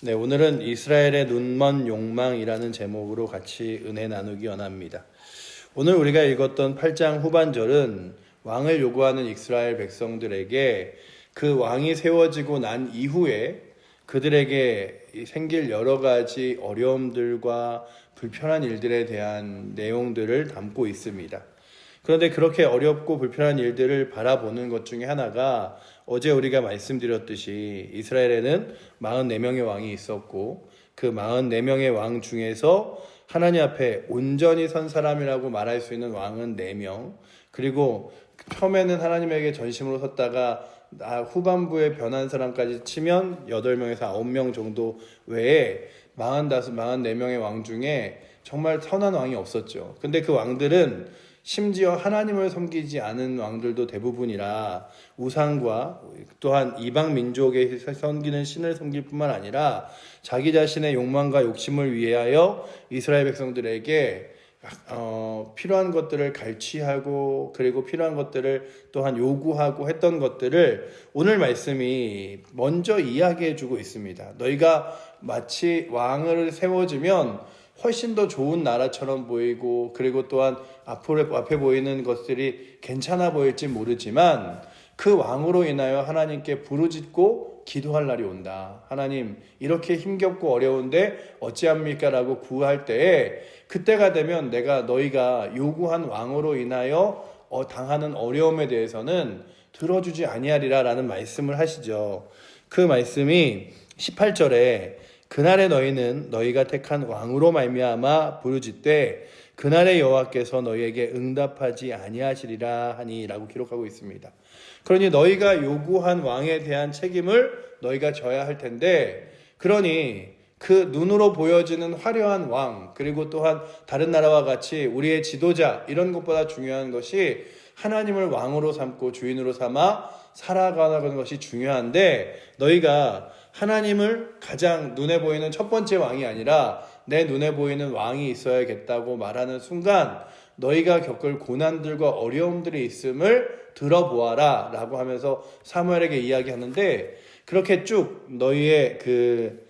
네, 오늘은 이스라엘의 눈먼 욕망이라는 제목으로 같이 은혜 나누기 원합니다. 오늘 우리가 읽었던 8장 후반절은 왕을 요구하는 이스라엘 백성들에게 그 왕이 세워지고 난 이후에 그들에게 생길 여러 가지 어려움들과 불편한 일들에 대한 내용들을 담고 있습니다. 그런데 그렇게 어렵고 불편한 일들을 바라보는 것 중에 하나가 어제 우리가 말씀드렸듯이 이스라엘에는 44명의 왕이 있었고 그 44명의 왕 중에서 하나님 앞에 온전히 선 사람이라고 말할 수 있는 왕은 4명, 그리고 처음에는 하나님에게 전심으로 섰다가 후반부에 변한 사람까지 치면 8명에서 9명 정도 외에 44명의 왕 중에 정말 선한 왕이 없었죠. 근데 그 왕들은 심지어 하나님을 섬기지 않은 왕들도 대부분이라 우상과 또한 이방 민족에 섬기는 신을 섬길 뿐만 아니라 자기 자신의 욕망과 욕심을 위하여 이스라엘 백성들에게 필요한 것들을 갈취하고 그리고 필요한 것들을 또한 요구하고 했던 것들을 오늘 말씀이 먼저 이야기해 주고 있습니다. 너희가 마치 왕을 세워주면 훨씬 더 좋은 나라처럼 보이고 그리고 또한 앞에 보이는 것들이 괜찮아 보일지 모르지만 그 왕으로 인하여 하나님께 부르짖고 기도할 날이 온다. 하나님 이렇게 힘겹고 어려운데 어찌합니까? 라고 구할 때에 그때가 되면 내가 너희가 요구한 왕으로 인하여 당하는 어려움에 대해서는 들어주지 아니하리라 라는 말씀을 하시죠. 그 말씀이 18절에 그날에 너희는 너희가 택한 왕으로 말미암아 부르짖되 그날에 여호와께서 너희에게 응답하지 아니하시리라 하니라고 기록하고 있습니다. 그러니 너희가 요구한 왕에 대한 책임을 너희가 져야 할 텐데, 그러니 그 눈으로 보여지는 화려한 왕, 그리고 또한 다른 나라와 같이 우리의 지도자, 이런 것보다 중요한 것이 하나님을 왕으로 삼고 주인으로 삼아 살아가는 것이 중요한데, 너희가 하나님을 가장 눈에 보이는 첫 번째 왕이 아니라 내 눈에 보이는 왕이 있어야겠다고 말하는 순간 너희가 겪을 고난들과 어려움들이 있음을 들어보아라 라고 하면서 사무엘에게 이야기하는데, 그렇게 쭉 너희의 그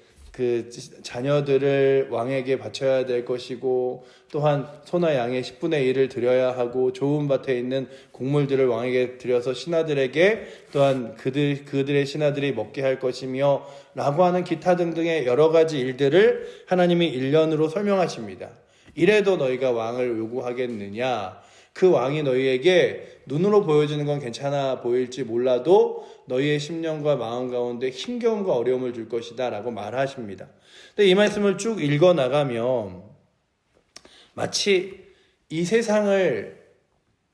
자녀들을 왕에게 바쳐야 될 것이고 또한 소나 양의 10분의 1을 드려야 하고 좋은 밭에 있는 곡물들을 왕에게 드려서 신하들에게 또한 그들의 신하들이 먹게 할 것이며 라고 하는 기타 등등의 여러 가지 일들을 하나님이 일련으로 설명하십니다. 이래도 너희가 왕을 요구하겠느냐? 그 왕이 너희에게 눈으로 보여지는 건 괜찮아 보일지 몰라도 너희의 심령과 마음 가운데 힘겨움과 어려움을 줄 것이다 라고 말하십니다. 근데 이 말씀을 쭉 읽어 나가면 마치 이 세상을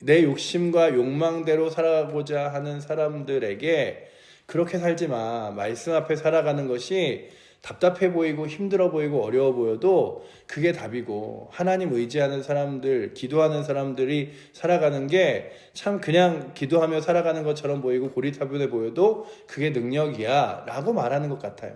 내 욕심과 욕망대로 살아가고자 하는 사람들에게 그렇게 살지 마. 말씀 앞에 살아가는 것이 답답해 보이고 힘들어 보이고 어려워 보여도 그게 답이고, 하나님 의지하는 사람들, 기도하는 사람들이 살아가는 게 참 그냥 기도하며 살아가는 것처럼 보이고 고리타분해 보여도 그게 능력이야 라고 말하는 것 같아요.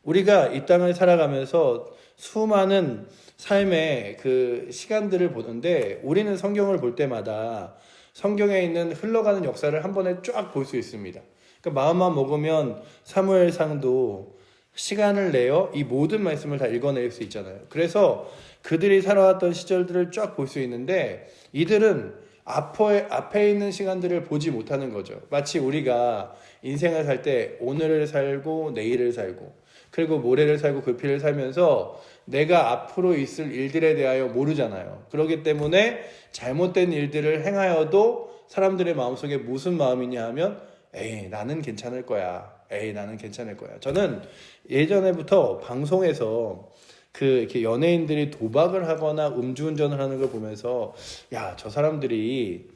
우리가 이 땅을 살아가면서 수많은 삶의 그 시간들을 보는데 우리는 성경을 볼 때마다 성경에 있는 흘러가는 역사를 한 번에 쫙 볼 수 있습니다. 그러니까 마음만 먹으면 사무엘상도 시간을 내어 이 모든 말씀을 다 읽어낼 수 있잖아요. 그래서 그들이 살아왔던 시절들을 쫙 볼 수 있는데 이들은 앞에 있는 시간들을 보지 못하는 거죠. 마치 우리가 인생을 살 때 오늘을 살고 내일을 살고 그리고 모레를 살고 급히를 살면서 내가 앞으로 있을 일들에 대하여 모르잖아요. 그렇기 때문에 잘못된 일들을 행하여도 사람들의 마음속에 무슨 마음이냐 하면 에이 나는 괜찮을 거야. 나는 괜찮을 거야. 저는 예전에부터 방송에서 이렇게 연예인들이 도박을 하거나 음주운전을 하는 걸 보면서 야, 저 사람들이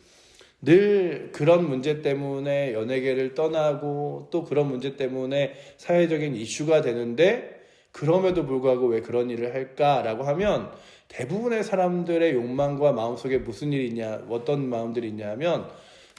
늘 그런 문제 때문에 연예계를 떠나고 또 그런 문제 때문에 사회적인 이슈가 되는데 그럼에도 불구하고 왜 그런 일을 할까라고 하면 대부분의 사람들의 욕망과 마음속에 무슨 일이 있냐, 어떤 마음들이 있냐 하면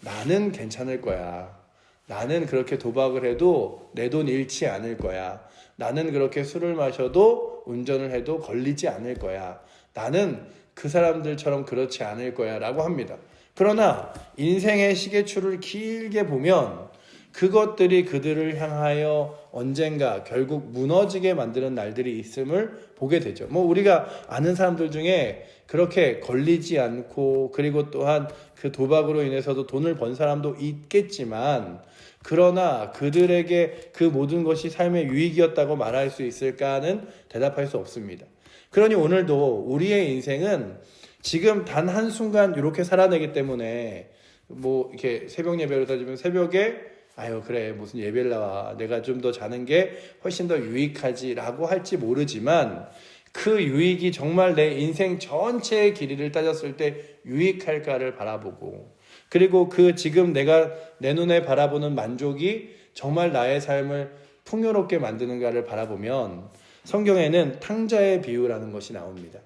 나는 괜찮을 거야. 나는 그렇게 도박을 해도 내 돈 잃지 않을 거야. 나는 그렇게 술을 마셔도 운전을 해도 걸리지 않을 거야. 나는 그 사람들처럼 그렇지 않을 거야 라고 합니다. 그러나 인생의 시계추를 길게 보면 그것들이 그들을 향하여 언젠가 결국 무너지게 만드는 날들이 있음을 보게 되죠. 뭐 우리가 아는 사람들 중에 그렇게 걸리지 않고 그리고 또한 그 도박으로 인해서도 돈을 번 사람도 있겠지만, 그러나 그들에게 그 모든 것이 삶의 유익이었다고 말할 수 있을까는 대답할 수 없습니다. 그러니 오늘도 우리의 인생은 지금 단 한순간 이렇게 살아내기 때문에 뭐 이렇게 새벽 예배로 따지면 새벽에 아유 그래 무슨 예배를 나와 내가 좀 더 자는 게 훨씬 더 유익하지 라고 할지 모르지만, 그 유익이 정말 내 인생 전체의 길이를 따졌을 때 유익할까를 바라보고, 그리고 그 지금 내가 내 눈에 바라보는 만족이 정말 나의 삶을 풍요롭게 만드는가를 바라보면, 성경에는 탕자의 비유라는 것이 나옵니다.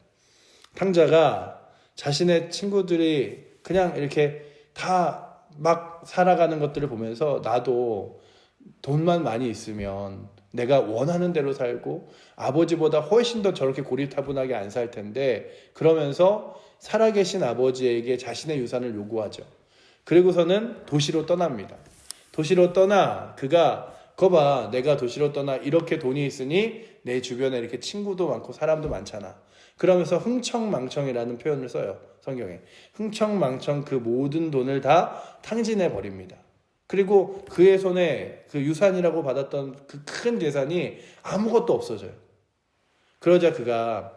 탕자가 자신의 친구들이 그냥 이렇게 다 막 살아가는 것들을 보면서 나도 돈만 많이 있으면 내가 원하는 대로 살고 아버지보다 훨씬 더 저렇게 고리타분하게 안 살 텐데, 그러면서 살아계신 아버지에게 자신의 유산을 요구하죠. 그리고서는 도시로 떠납니다. 도시로 떠나 그가 거봐 내가 도시로 떠나 이렇게 돈이 있으니 내 주변에 이렇게 친구도 많고 사람도 많잖아. 그러면서 흥청망청이라는 표현을 써요. 성경에. 흥청망청 그 모든 돈을 다 탕진해 버립니다. 그리고 그의 손에 그 유산이라고 받았던 그 큰 재산이 아무것도 없어져요. 그러자 그가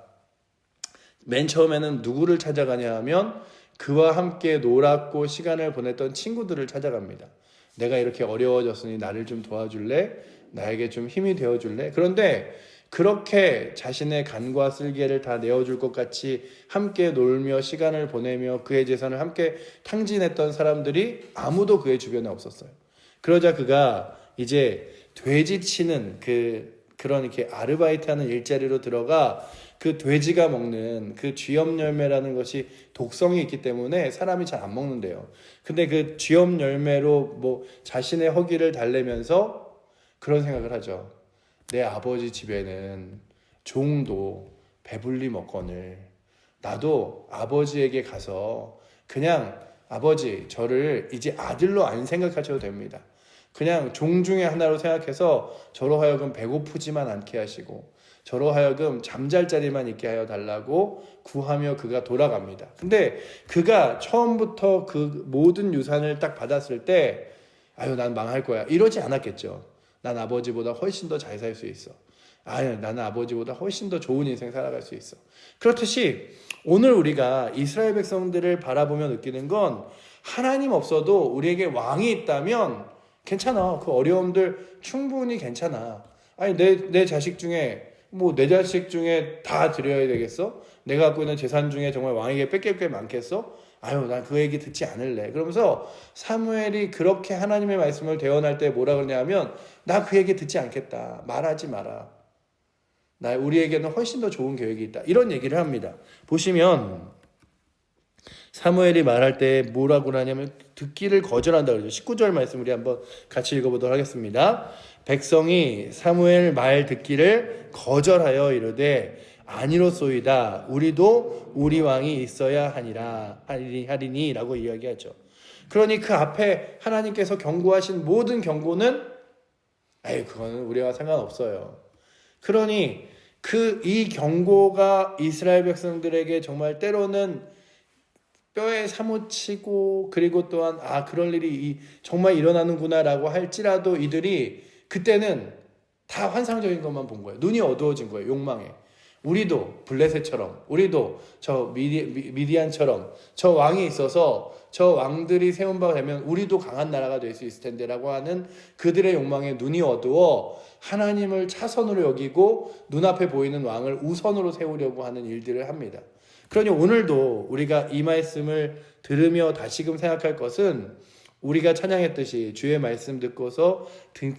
맨 처음에는 누구를 찾아가냐 하면 그와 함께 놀았고 시간을 보냈던 친구들을 찾아갑니다. 내가 이렇게 어려워졌으니 나를 좀 도와줄래? 나에게 좀 힘이 되어줄래? 그런데 그렇게 자신의 간과 쓸개를 다 내어줄 것 같이 함께 놀며 시간을 보내며 그의 재산을 함께 탕진했던 사람들이 아무도 그의 주변에 없었어요. 그러자 그가 이제 돼지 치는 그런 이렇게 아르바이트하는 일자리로 들어가 그 돼지가 먹는 그 쥐염 열매라는 것이 독성이 있기 때문에 사람이 잘 안 먹는데요. 근데 그 쥐염 열매로 뭐 자신의 허기를 달래면서 그런 생각을 하죠. 내 아버지 집에는 종도 배불리 먹거늘 나도 아버지에게 가서 그냥 아버지 저를 이제 아들로 안 생각하셔도 됩니다. 그냥 종 중에 하나로 생각해서 저로 하여금 배고프지만 않게 하시고 저로 하여금 잠잘 자리만 있게 하여 달라고 구하며 그가 돌아갑니다. 근데 그가 처음부터 그 모든 유산을 딱 받았을 때 아유 난 망할 거야 이러지 않았겠죠. 난 아버지보다 훨씬 더 잘 살 수 있어. 아유, 나는 아버지보다 훨씬 더 좋은 인생 살아갈 수 있어. 그렇듯이 오늘 우리가 이스라엘 백성들을 바라보며 느끼는 건 하나님 없어도 우리에게 왕이 있다면 괜찮아. 그 어려움들 충분히 괜찮아. 아니 내 자식 중에 뭐 내 자식 중에 다 드려야 되겠어? 내가 갖고 있는 재산 중에 정말 왕에게 뺏길 게 많겠어? 아유 난 그 얘기 듣지 않을래. 그러면서 사무엘이 그렇게 하나님의 말씀을 대언할 때 뭐라 그러냐면 나 그 얘기 듣지 않겠다. 말하지 마라. 우리에게는 훨씬 더 좋은 계획이 있다. 이런 얘기를 합니다. 보시면 사무엘이 말할 때 뭐라고 하냐면 듣기를 거절한다 그러죠. 19절 말씀 우리 한번 같이 읽어보도록 하겠습니다. 백성이 사무엘 말 듣기를 거절하여 이르되 아니로소이다. 우리도 우리 왕이 있어야 하리니 라고 이야기하죠. 그러니 그 앞에 하나님께서 경고하신 모든 경고는 그거는 우리와 상관없어요. 그러니 이 경고가 이스라엘 백성들에게 정말 때로는 뼈에 사무치고 그리고 또한 그런 일이 정말 일어나는구나 라고 할지라도 이들이 그때는 다 환상적인 것만 본 거예요. 눈이 어두워진 거예요. 욕망에. 우리도 블레셋처럼 우리도 저 미디안처럼 저 왕이 있어서 저 왕들이 세운 바 되면 우리도 강한 나라가 될 수 있을 텐데 라고 하는 그들의 욕망에 눈이 어두워 하나님을 차선으로 여기고 눈앞에 보이는 왕을 우선으로 세우려고 하는 일들을 합니다. 그러니 오늘도 우리가 이 말씀을 들으며 다시금 생각할 것은 우리가 찬양했듯이 주의 말씀 듣고서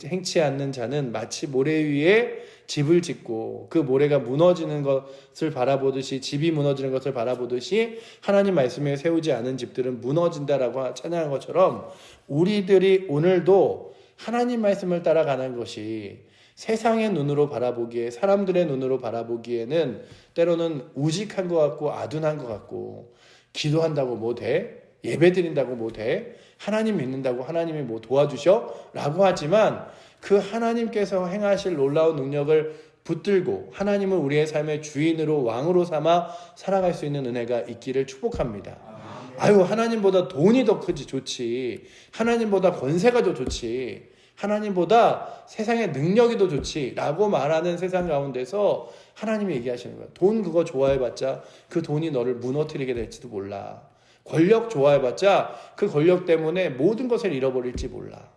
행치 않는 자는 마치 모래 위에 집을 짓고 그 모래가 무너지는 것을 바라보듯이 집이 무너지는 것을 바라보듯이 하나님 말씀에 세우지 않은 집들은 무너진다라고 찬양한 것처럼 우리들이 오늘도 하나님 말씀을 따라가는 것이 세상의 눈으로 바라보기에 사람들의 눈으로 바라보기에는 때로는 우직한 것 같고 아둔한 것 같고 기도한다고 뭐 돼? 예배 드린다고 뭐 돼? 하나님 믿는다고 하나님이 뭐 도와주셔? 라고 하지만 그 하나님께서 행하실 놀라운 능력을 붙들고 하나님을 우리의 삶의 주인으로 왕으로 삼아 살아갈 수 있는 은혜가 있기를 축복합니다. 아유, 하나님보다 돈이 더 크지 좋지. 하나님보다 권세가 더 좋지. 하나님보다 세상의 능력이 더 좋지 라고 말하는 세상 가운데서 하나님이 얘기하시는 거예요. 돈 그거 좋아해봤자 그 돈이 너를 무너뜨리게 될지도 몰라. 권력 좋아해봤자 그 권력 때문에 모든 것을 잃어버릴지 몰라.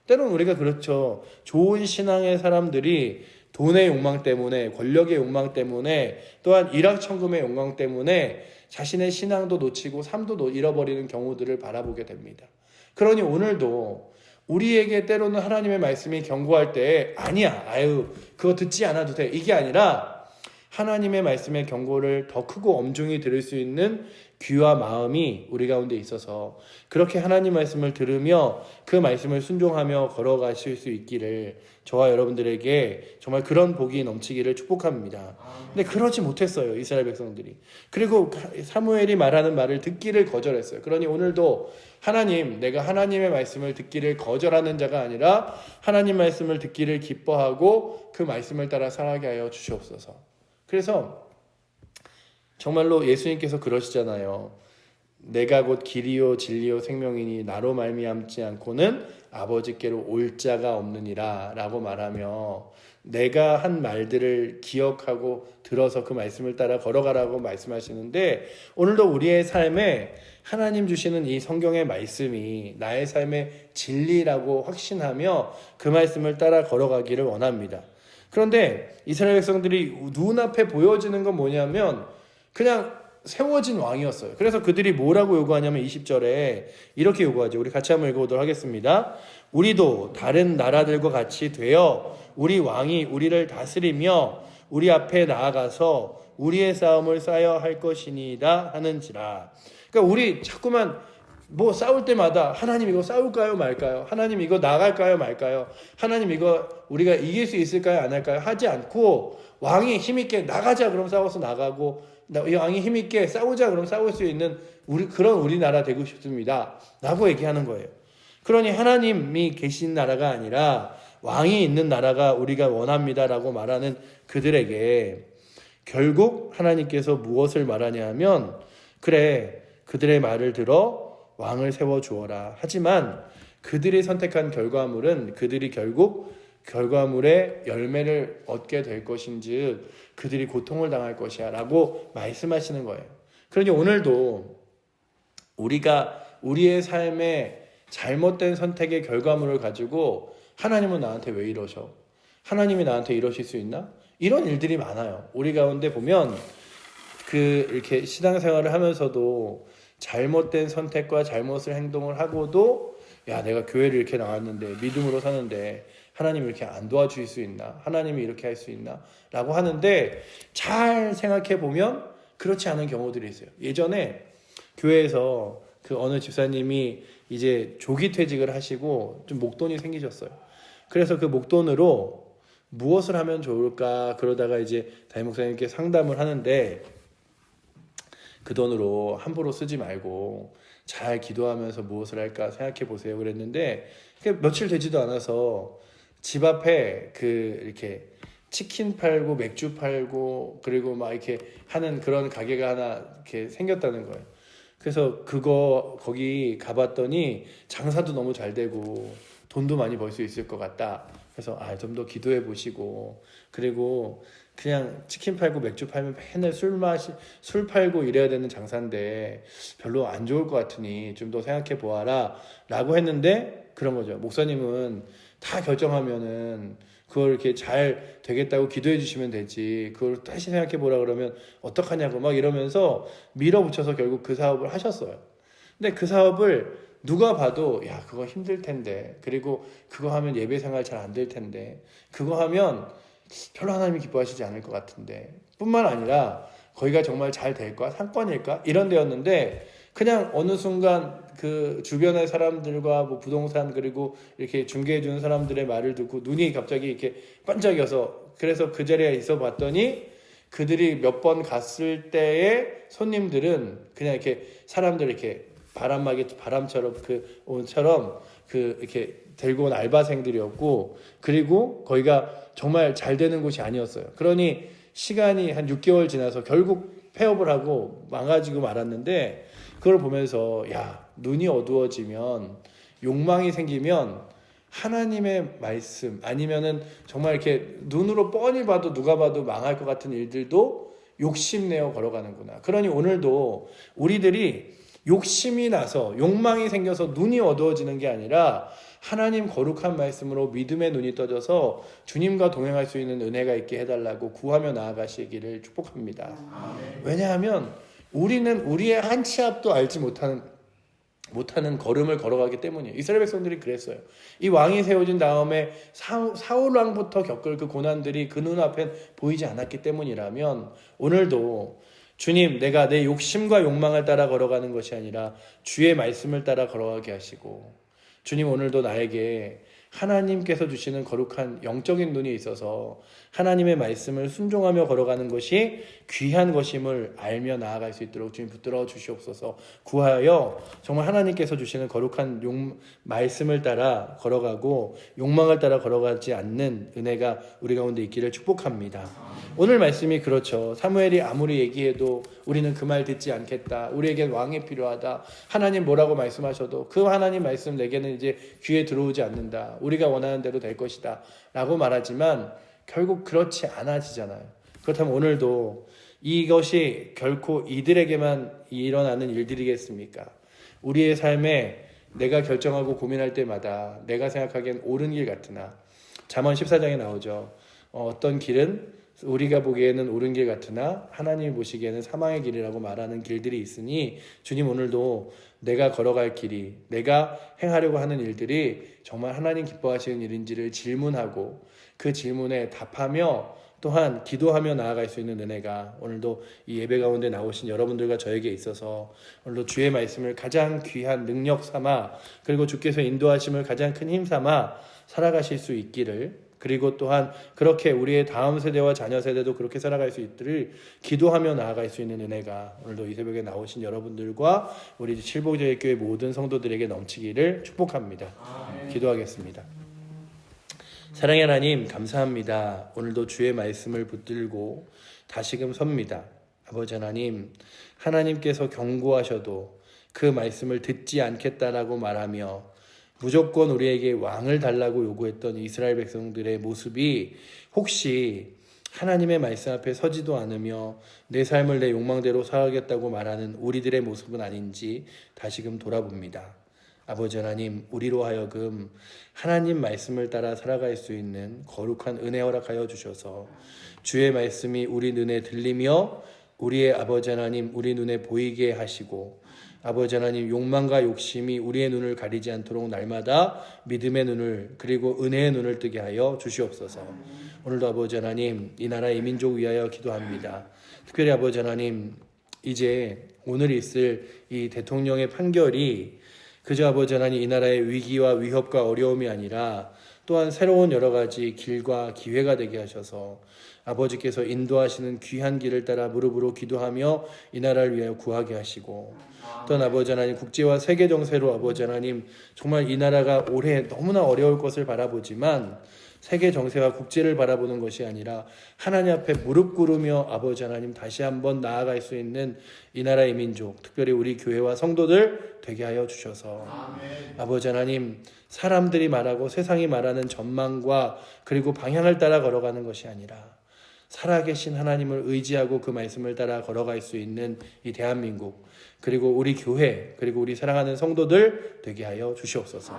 때로는 우리가 그렇죠. 좋은 신앙의 사람들이 돈의 욕망 때문에, 권력의 욕망 때문에, 또한 일확천금의 욕망 때문에 자신의 신앙도 놓치고 삶도 잃어버리는 경우들을 바라보게 됩니다. 그러니 오늘도 우리에게 때로는 하나님의 말씀이 경고할 때 아니야, 아유 그거 듣지 않아도 돼, 이게 아니라 하나님의 말씀의 경고를 더 크고 엄중히 들을 수 있는 귀와 마음이 우리 가운데 있어서 그렇게 하나님 말씀을 들으며 그 말씀을 순종하며 걸어가실 수 있기를 저와 여러분들에게 정말 그런 복이 넘치기를 축복합니다. 근데 그러지 못했어요, 이스라엘 백성들이. 그리고 사무엘이 말하는 말을 듣기를 거절했어요. 그러니 오늘도 하나님, 내가 하나님의 말씀을 듣기를 거절하는 자가 아니라 하나님 말씀을 듣기를 기뻐하고 그 말씀을 따라 살아가게 하여 주시옵소서. 그래서 정말로 예수님께서 그러시잖아요. 내가 곧 길이요 진리요 생명이니 나로 말미암지 않고는 아버지께로 올 자가 없느니라 라고 말하며 내가 한 말들을 기억하고 들어서 그 말씀을 따라 걸어가라고 말씀하시는데, 오늘도 우리의 삶에 하나님 주시는 이 성경의 말씀이 나의 삶의 진리라고 확신하며 그 말씀을 따라 걸어가기를 원합니다. 그런데 이스라엘 백성들이 눈앞에 보여지는 건 뭐냐면 그냥 세워진 왕이었어요. 그래서 그들이 뭐라고 요구하냐면 20절에 이렇게 요구하죠. 우리 같이 한번 읽어보도록 하겠습니다. 우리도 다른 나라들과 같이 되어 우리 왕이 우리를 다스리며 우리 앞에 나아가서 우리의 싸움을 쌓아야 할 것이니이다 하는지라. 그러니까 우리 자꾸만 뭐 싸울 때마다 하나님 이거 싸울까요 말까요? 하나님 이거 나갈까요 말까요? 하나님 이거 우리가 이길 수 있을까요 안 할까요? 하지 않고 왕이 힘있게 나가자 그럼 싸워서 나가고, 왕이 힘있게 싸우자 그럼 싸울 수 있는 그런 우리나라 되고 싶습니다 라고 얘기하는 거예요. 그러니 하나님이 계신 나라가 아니라 왕이 있는 나라가 우리가 원합니다 라고 말하는 그들에게 결국 하나님께서 무엇을 말하냐 하면, 그래 그들의 말을 들어 왕을 세워주어라. 하지만 그들이 선택한 결과물은 그들이 결국 결과물의 열매를 얻게 될 것인즉 그들이 고통을 당할 것이야 라고 말씀하시는 거예요. 그러니 오늘도 우리가 우리의 삶에 잘못된 선택의 결과물을 가지고 하나님은 나한테 왜 이러셔? 하나님이 나한테 이러실 수 있나? 이런 일들이 많아요. 우리 가운데 보면 이렇게 신앙생활을 하면서도 잘못된 선택과 잘못을 행동을 하고도 야 내가 교회를 이렇게 나왔는데 믿음으로 사는데 하나님이 이렇게 안 도와주실 수 있나? 하나님이 이렇게 할 수 있나? 라고 하는데 잘 생각해 보면 그렇지 않은 경우들이 있어요. 예전에 교회에서 그 어느 집사님이 이제 조기 퇴직을 하시고 좀 목돈이 생기셨어요. 그래서 그 목돈으로 무엇을 하면 좋을까 그러다가 이제 담임 목사님께 상담을 하는데 그 돈으로 함부로 쓰지 말고 잘 기도하면서 무엇을 할까 생각해 보세요 그랬는데, 며칠 되지도 않아서 집 앞에 이렇게 치킨 팔고 맥주 팔고 그리고 막 이렇게 하는 그런 가게가 하나 이렇게 생겼다는 거예요. 그래서 거기 가봤더니 장사도 너무 잘 되고 돈도 많이 벌 수 있을 것 같다. 그래서 좀 더 기도해 보시고, 그리고 그냥 치킨 팔고 맥주 팔면 맨날 술 팔고 이래야 되는 장사인데 별로 안 좋을 것 같으니 좀 더 생각해 보아라 라고 했는데, 그런 거죠. 목사님은 다 결정하면은 그걸 이렇게 잘 되겠다고 기도해 주시면 되지 그걸 다시 생각해 보라 그러면 어떡하냐고 막 이러면서 밀어붙여서 결국 그 사업을 하셨어요. 근데 그 사업을 누가 봐도 야 그거 힘들 텐데, 그리고 그거 하면 예배 생활 잘 안 될 텐데, 그거 하면 별로 하나님이 기뻐하시지 않을 것 같은데, 뿐만 아니라 거기가 정말 잘 될까? 상권일까? 이런 데였는데 그냥 어느 순간 그 주변의 사람들과 뭐 부동산 그리고 이렇게 중개해 주는 사람들의 말을 듣고 눈이 갑자기 이렇게 반짝여서, 그래서 그 자리에 있어 봤더니 그들이 몇 번 갔을 때의 손님들은 그냥 이렇게 사람들 이렇게 바람처럼 옷처럼 이렇게 들고 온 알바생들이었고, 그리고 거기가 정말 잘 되는 곳이 아니었어요. 그러니 시간이 한 6개월 지나서 결국 폐업을 하고 망가지고 말았는데, 그걸 보면서 야, 눈이 어두워지면, 욕망이 생기면 하나님의 말씀 아니면은 정말 이렇게 눈으로 뻔히 봐도 누가 봐도 망할 것 같은 일들도 욕심내어 걸어가는구나. 그러니 오늘도 우리들이 욕심이 나서 욕망이 생겨서 눈이 어두워지는 게 아니라 하나님 거룩한 말씀으로 믿음의 눈이 떠져서 주님과 동행할 수 있는 은혜가 있게 해달라고 구하며 나아가시기를 축복합니다. 왜냐하면 우리는 우리의 한 치 앞도 알지 못하는 걸음을 걸어가기 때문이에요. 이스라엘 백성들이 그랬어요. 이 왕이 세워진 다음에 사울 왕부터 겪을 그 고난들이 그 눈앞엔 보이지 않았기 때문이라면, 오늘도 주님, 내가 내 욕심과 욕망을 따라 걸어가는 것이 아니라 주의 말씀을 따라 걸어가게 하시고, 주님, 오늘도 나에게 하나님께서 주시는 거룩한 영적인 눈이 있어서 하나님의 말씀을 순종하며 걸어가는 것이 귀한 것임을 알며 나아갈 수 있도록 주님 붙들어 주시옵소서. 구하여 정말 하나님께서 주시는 거룩한 말씀을 따라 걸어가고 욕망을 따라 걸어가지 않는 은혜가 우리 가운데 있기를 축복합니다. 오늘 말씀이 그렇죠. 사무엘이 아무리 얘기해도 우리는 그 말 듣지 않겠다. 우리에겐 왕이 필요하다. 하나님 뭐라고 말씀하셔도 그 하나님 말씀 내게는 이제 귀에 들어오지 않는다. 우리가 원하는 대로 될 것이다 라고 말하지만 결국 그렇지 않아지잖아요. 그렇다면 오늘도 이것이 결코 이들에게만 일어나는 일들이겠습니까? 우리의 삶에 내가 결정하고 고민할 때마다 내가 생각하기엔 옳은 길 같으나, 잠언 14장에 나오죠. 어떤 길은 우리가 보기에는 옳은 길 같으나 하나님이 보시기에는 사망의 길이라고 말하는 길들이 있으니, 주님, 오늘도 내가 걸어갈 길이, 내가 행하려고 하는 일들이 정말 하나님 기뻐하시는 일인지를 질문하고 그 질문에 답하며 또한 기도하며 나아갈 수 있는 은혜가 오늘도 이 예배 가운데 나오신 여러분들과 저에게 있어서 오늘도 주의 말씀을 가장 귀한 능력 삼아, 그리고 주께서 인도하심을 가장 큰 힘 삼아 살아가실 수 있기를, 그리고 또한 그렇게 우리의 다음 세대와 자녀 세대도 그렇게 살아갈 수 있기를 기도하며 나아갈 수 있는 은혜가 오늘도 이 새벽에 나오신 여러분들과 우리 칠복제일교회 모든 성도들에게 넘치기를 축복합니다. 기도하겠습니다. 사랑의 하나님, 감사합니다. 오늘도 주의 말씀을 붙들고 다시금 섭니다. 아버지 하나님, 하나님께서 경고하셔도 그 말씀을 듣지 않겠다라고 말하며 무조건 우리에게 왕을 달라고 요구했던 이스라엘 백성들의 모습이 혹시 하나님의 말씀 앞에 서지도 않으며 내 삶을 내 욕망대로 살아가겠다고 말하는 우리들의 모습은 아닌지 다시금 돌아봅니다. 아버지 하나님, 우리로 하여금 하나님 말씀을 따라 살아갈 수 있는 거룩한 은혜 허락하여 주셔서 주의 말씀이 우리 눈에 들리며 우리의 아버지 하나님, 우리 눈에 보이게 하시고, 아버지 하나님, 욕망과 욕심이 우리의 눈을 가리지 않도록 날마다 믿음의 눈을, 그리고 은혜의 눈을 뜨게 하여 주시옵소서. 오늘도 아버지 하나님, 이 나라 이 민족 위하여 기도합니다. 특별히 아버지 하나님, 이제 오늘 있을 이 대통령의 판결이 그저 아버지 하나님 이 나라의 위기와 위협과 어려움이 아니라 또한 새로운 여러 가지 길과 기회가 되게 하셔서 아버지께서 인도하시는 귀한 길을 따라 무릎으로 기도하며 이 나라를 위하여 구하게 하시고, 또한 아버지 하나님 국제와 세계 정세로 아버지 하나님 정말 이 나라가 올해 너무나 어려울 것을 바라보지만 세계 정세와 국제를 바라보는 것이 아니라 하나님 앞에 무릎 꿇으며 아버지 하나님 다시 한번 나아갈 수 있는 이 나라의 민족, 특별히 우리 교회와 성도들 되게 하여 주셔서 아버지 하나님, 사람들이 말하고 세상이 말하는 전망과 그리고 방향을 따라 걸어가는 것이 아니라 살아계신 하나님을 의지하고 그 말씀을 따라 걸어갈 수 있는 이 대한민국, 그리고 우리 교회, 그리고 우리 사랑하는 성도들 되게 하여 주시옵소서.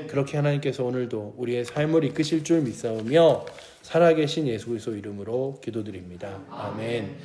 그렇게 하나님께서 오늘도 우리의 삶을 이끄실 줄 믿사오며 살아계신 예수 그리스도 이름으로 기도드립니다. 아멘.